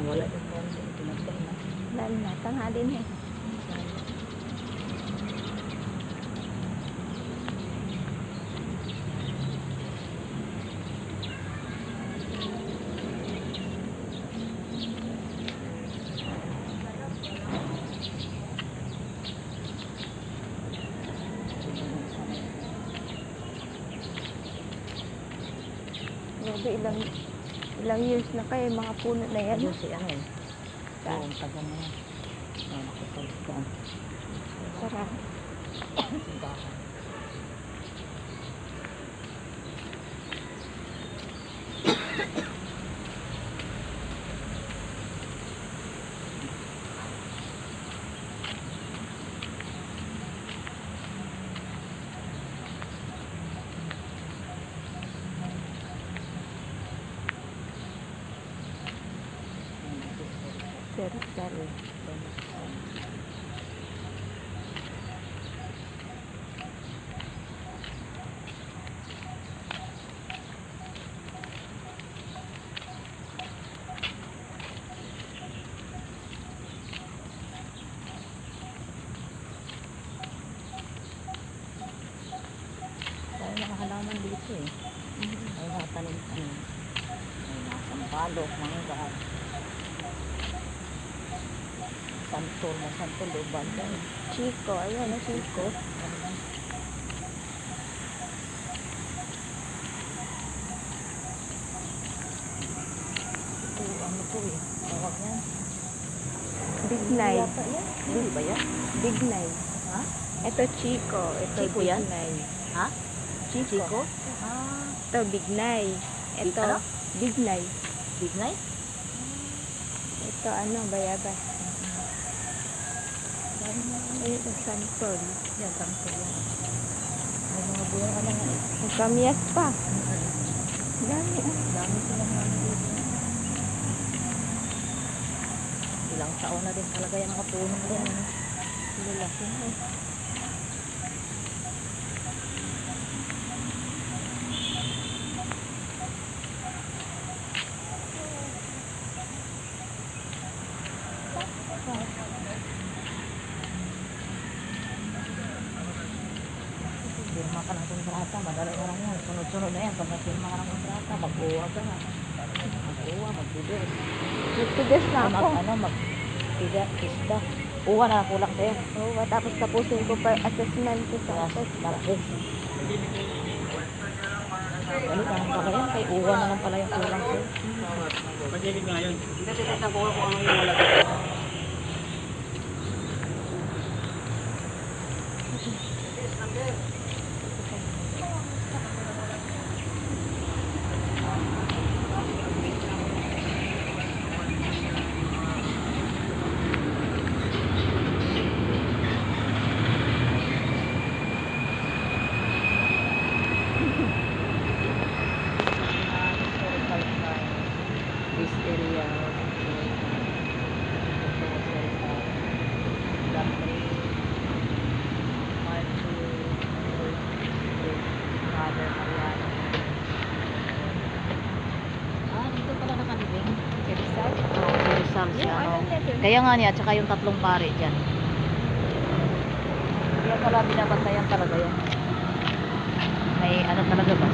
Wala yung konti. Pinagpag na. Lalo na, tanghali na. Grabe, ilang years na kayo, mga puno na yan. Ayun si ano eh. Yung taga na yan. Nakasulit ka. Sarap. Simbahan. Sari-sari. Dahil mga halaman dito eh. Ay natanim ano. May nasampalok, mangga. Santol, uban dyan. Chico, ayun, Chico. Ito, ano to eh. Tawag yan. Bignay. Yata yan. Hindi ba yan? Bignay. Ha? Ito Chico. Ito Chico yan? Bignay. Ha? Chico. Ah. Ito Bignay. Ito Ano? Bignay. Big night? Ito ano, bayabas. Ayun, santol. Yan, santol yan. May mga bunga ka na nga eh. Magkamiyas pa. Dami ah. Dami silang mga dito. Ilang taon na din talaga yung mga puno na yan. Lalaki na eh. Firma ka ng kontrata, madali na lang yan. Sunod-sunod na yan. Pag nagfirma ka ng kontrata, mag-uwa ka na. Mag-uwa, mag-bides. Nagtugas na ako. Isda. Uwa na kulang sa'yo. Oo, tapos tapusin ko pa assessment ko sa office. Malaki. Balik na lang pala yan. Kay uwa na lang pala yung kulang sa'yo. Pagiging ngayon. Hindi, titignan ko kung ano yung wala. This area, dito pala nakalibing. Rizal? Rizal siya, Yung no? ano niya dun? Kaya nga niya, tsaka yung tatlong pare dyan. Kaya pala binabantayan talaga yan. May ano talaga ba?